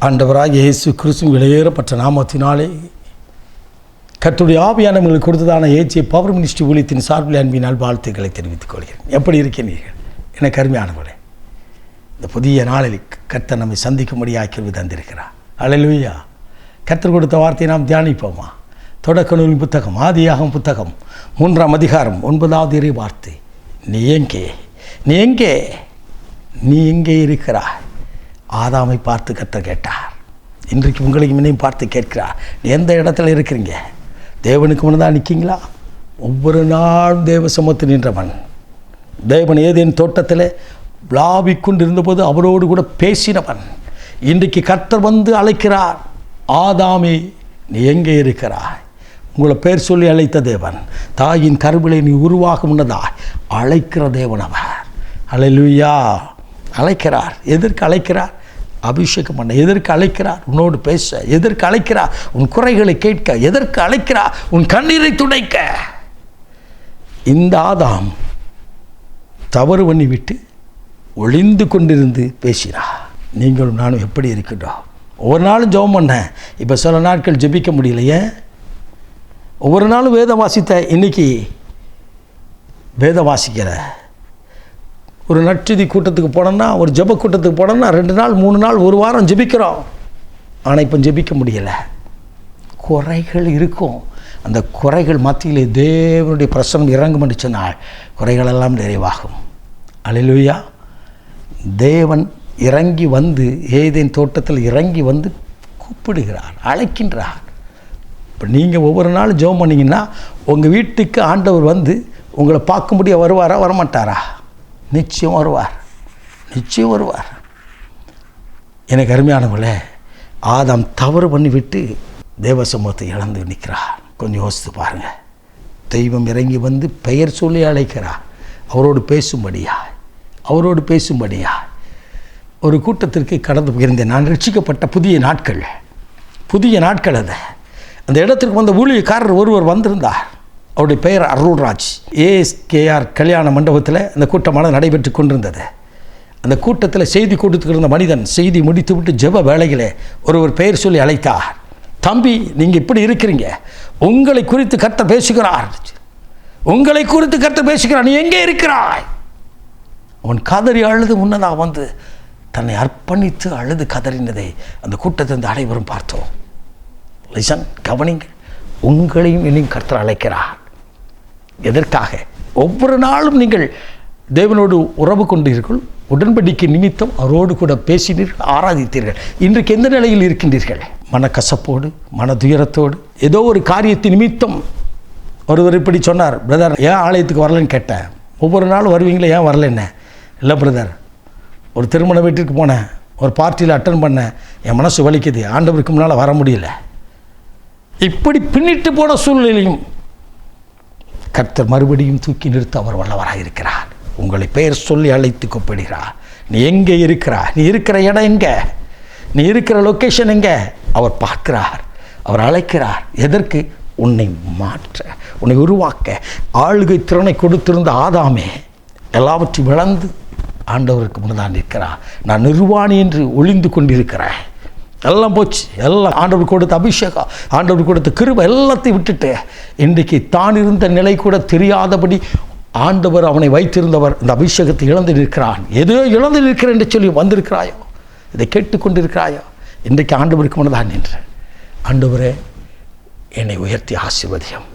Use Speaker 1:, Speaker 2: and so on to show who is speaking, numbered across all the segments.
Speaker 1: ஆண்டவராகிய இயேசு கிறிஸ்துவின் விலையேறப்பட்ட நாமத்தினாலே கர்த்தருடைய ஆவியானவர்களுக்கு கொடுத்ததான ஏஜே பவர் மினிஸ்ட்ரி ஊழியத்தின் சார்பில் அன்பினால் வாழ்த்துக்களை தெரிவித்துக் கொள்கிறேன். எப்படி இருக்கிறீர்கள்? எனக்கு அருமையானவர்களே, இந்த புதிய நாளில் கர்த்தர் நம்மை சந்திக்கும்படியாக கிருபை தந்திருக்கிறார். அல்லேலூயா. கர்த்தர் கொடுத்த வார்த்தையை நாம் தியானிப்போமா? தொடக்க நூல் புத்தகம், ஆதியாகமம் புத்தகம் 3ஆம் அதிகாரம் 9வது இறை வார்த்தை. நீ எங்கே இருக்கிறாய்? ஆதாமை பார்த்து கர்த்தர் கேட்டார். இன்றைக்கு உங்களையும் என்னையும் பார்த்து கேட்கிறார். எந்த இடத்துல இருக்கிறீங்க? தேவனுக்கு முன்னதாக நிற்கிங்களா? ஒவ்வொரு நாளும் தேவ சமூகத்தில் நின்றவன். தேவன் ஏதேன் தோட்டத்தில் விளாவிக் கொண்டிருந்தபோது அவரோடு கூட பேசினவன். இன்றைக்கு கர்த்தர் வந்து அழைக்கிறார். ஆதாமே, நீ எங்கே இருக்கிறாய்? உங்களை பேர் சொல்லி அழைத்த தேவன், தாயின் கருவிலை நீ உருவாக முன்னதாய் அழைக்கிற தேவன் அவர். அல்லேலூயா. அழைக்கிறார். எதற்கு அழைக்கிறார்? அபிஷேகம் பண்ண. எதற்கு அழைக்கிறார்? உன்னோடு பேச. எதற்கு அழைக்கிறார்? உன் குறைகளை கேட்க. எதற்கு அழைக்கிறார்? உன் கண்ணீரை துடைக்க. இந்த ஆதாம் தவறு பண்ணி விட்டு ஒளிந்து கொண்டிருந்து பேசினார். நீங்களும் நானும் எப்படி இருக்கின்றோம்? ஒவ்வொரு நாளும் ஜெபம் பண்ண, இப்போ சில நாட்கள் ஜெபிக்க முடியலையே. ஒவ்வொரு நாளும் வேதம் வாசித்த, இன்னைக்கு வேதம் வாசிக்கிற ஒரு நற்செய்தி கூட்டத்துக்கு போனோம்னா, ஒரு ஜெப கூட்டத்துக்கு போனோம்னா 2 நாள் 3 நாள் 1 வாரம் ஜெபிக்கிறோம். ஆனால் இப்போ ஜெபிக்க முடியலை. குறைகள் இருக்கும். அந்த குறைகள் மத்தியிலே தேவனுடைய பிரசன்னம் இறங்கும் என்று சொன்னால் குறைகளெல்லாம் நிறைவாகும். அல்லேலூயா. தேவன் இறங்கி வந்து ஏதேன் தோட்டத்தில் இறங்கி வந்து கூப்பிடுகிறார், அழைக்கின்றார். இப்போ நீங்கள் ஒவ்வொரு நாளும் ஜெபம் பண்ணிங்கன்னா உங்கள் வீட்டுக்கு ஆண்டவர் வந்து உங்களை பார்க்கும்படியாக வருவாரா, வரமாட்டாரா? நிச்சயம் வருவார். நிச்சயம் வருவார். எனக்கு அருமையானவங்களே, ஆதாம் தவறு பண்ணிவிட்டு தேவ சமூகத்தை இழந்து நிற்கிறார். கொஞ்சம் யோசித்து பாருங்கள். தெய்வம் இறங்கி வந்து பெயர் சொல்லி அழைக்கிறார். அவரோடு பேசும்படியா ஒரு கூட்டத்திற்கு கடந்து போயிருந்தேன். நான் ரட்சிக்கப்பட்ட புதிய நாட்கள் அது. அந்த இடத்திற்கு வந்த ஊழியக்காரர் ஒருவர் வந்திருந்தார். அவருடைய பெயர் அருள்ராஜ். ASKR கல்யாண மண்டபத்தில் அந்த கூட்டமானது நடைபெற்று கொண்டிருந்தது. அந்த கூட்டத்தில் செய்தி கொடுத்துக்கிற மனிதன் செய்தி முடித்துவிட்டு ஜெப வேளையிலே ஒருவர் பெயர் சொல்லி அழைத்தார். தம்பி, நீங்கள் இப்படி இருக்கிறீங்க, உங்களை குறித்து கர்த்தர் பேசுகிறார். நீ எங்கே இருக்கிறாய்? அவன் கதறி அழுது முன்னதாக வந்து தன்னை அர்ப்பணித்து அழுது கதறினதை அந்த கூட்டத்திலிருந்து அனைவரும் பார்த்தோம். லிசன், கவனிங்க. உங்களையும் என்னையும் கர்த்தர் அழைக்கிறார். எதற்காக? ஒவ்வொரு நாளும் நீங்கள் தேவனோடு உறவு கொண்டீர்கள், உடன்படிக்கை நிமித்தம் அவரோடு கூட பேசினீர்கள், ஆராதித்தீர்கள். இன்றைக்கு எந்த நிலையில் இருக்கின்றீர்கள்? மனக்கசப்போடு, மனதுயரத்தோடு, ஏதோ ஒரு காரியத்தின் நிமித்தம். ஒருவர் இப்படி சொன்னார், பிரதர் ஏன் ஆலயத்துக்கு வரலன்னு கேட்டேன். ஒவ்வொரு நாளும் வருவீங்களே, ஏன் வரலன்னு? இல்லை பிரதர், ஒரு திருமண வீட்டிற்கு போனேன், ஒரு பார்ட்டியில் அட்டன் பண்ணேன், என் மனசு வலிக்குது, ஆண்டவருக்கு முன்னால் வர முடியல. இப்படி பின்னிட்டு போன சூழ்நிலையும் கர்த்தர் மறுபடியும் தூக்கி நிறுத்த அவர் வல்லவராக இருக்கிறார். உங்களை பெயர் சொல்லி அழைத்து கூப்பிடுகிறார். நீ எங்கே இருக்கிறார்? நீ இருக்கிற இடம் எங்கே? நீ இருக்கிற லொக்கேஷன் எங்கே? அவர் பார்க்கிறார், அவர் அழைக்கிறார். எதற்கு? உன்னை மாற்ற, உன்னை உருவாக்க. ஆளுகை திறனை கொடுத்திருந்த ஆதாமே எல்லாவற்றையும் இழந்து ஆண்டவருக்கு முன்னதான் நிற்கிறார். நான் நிர்வாணி என்று ஒளிந்து கொண்டிருக்கிறேன். எல்லாம் போச்சு. எல்லாம் ஆண்டவர் கொடுத்த அபிஷேகம், ஆண்டவர் கொடுத்த கிருபை எல்லாத்தையும் விட்டுட்டு இன்றைக்கு தான் இருந்த நிலை கூட தெரியாதபடி ஆண்டவர் அவனை வைத்திருந்தவர் இந்த அபிஷேகத்தை இழந்து நிற்கிறான். ஏதோ இழந்து நிற்கிறேன் என்று சொல்லி வந்திருக்கிறாயோ, இதை கேட்டுக்கொண்டிருக்கிறாயோ, இன்றைக்கு ஆண்டவருக்கு முன்னதான் நின்று, ஆண்டவரே என்னை உயர்த்தி ஆசீர்வதியும்.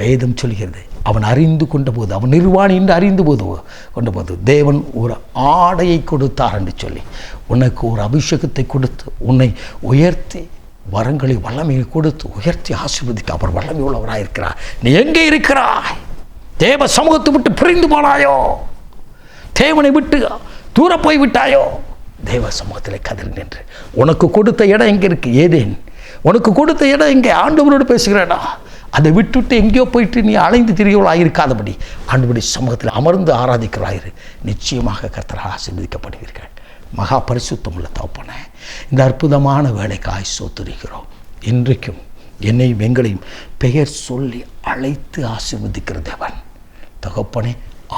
Speaker 1: வேதம் சொல்கிறது, அவன் அறிந்து கொண்டபோது, அவன் நிர்வாணி என்று அறிந்து கொண்டபோது தேவன் ஒரு ஆடையை கொடுத்தார் என்று சொல்லி உனக்கு ஒரு அபிஷேகத்தை கொடுத்து உன்னை உயர்த்தி வரங்களை வல்லமையை கொடுத்து உயர்த்தி ஆசீர்வதிக்க அவர் வல்லமை உள்ளவராக இருக்கிறார். நீ எங்கே இருக்கிறாய்? தேவ சமூகத்தை விட்டு பிரிந்து போனாயோ? தேவனை விட்டு தூர போய் விட்டாயோ? தேவ சமூகத்தில் கதறி நின்று உனக்கு கொடுத்த இடம் எங்கே இருக்கு? ஏதேன். உனக்கு கொடுத்த இடம் எங்கே? ஆண்டவரோடு பேசுகிறேடா. அதை விட்டுவிட்டு எங்கேயோ போயிட்டு நீ அலைந்து திரிகளாக இருக்காதபடி ஆண்டவருடைய சமூகத்தில் அமர்ந்து ஆராதிக்கிறாயிரு. நிச்சயமாக கர்த்தரால் ஆசீர்வதிக்கப்படுவீர்கள். மகா பரிசுத்தமுள்ள தகப்பனே, இந்த அற்புதமான வேலைக்காய் ஸ்தோத்திரிக்கிறோம். இன்றைக்கும் என்னையும் எங்களையும் பெயர் சொல்லி அழைத்து ஆசீர்வதிக்கிற தேவன் தகப்பனே,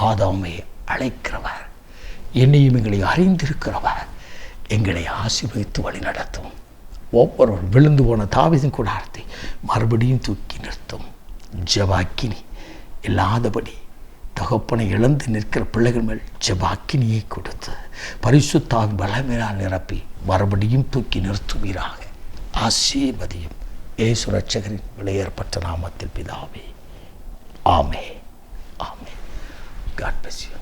Speaker 1: ஆதாமை அழைக்கிறவர், என்னையும் எங்களை அறிந்திருக்கிறவர், எங்களை ஆசீர்வதித்து வழி நடத்தும். ஒவ்வொரு விழுந்து போன தாவீதின் கூடாரத்தை மறுபடியும் தூக்கி நிறுத்தும். ஜெபாக்கினி இல்லாதபடி தகப்பனை இழந்து நிற்கிற பிள்ளைகள் மேல் ஜெபாக்கினியை கொடுத்து பரிசுத்தாவின் பலமையால் நிரப்பி மறுபடியும் தூக்கி நிறுத்துவீராக. ஆசீர்வதியும். இயேசு ரட்சகரின் விலையேறப்பட்ட நாமத்தில் பிதாவே, ஆமென். ஆமென். God bless you.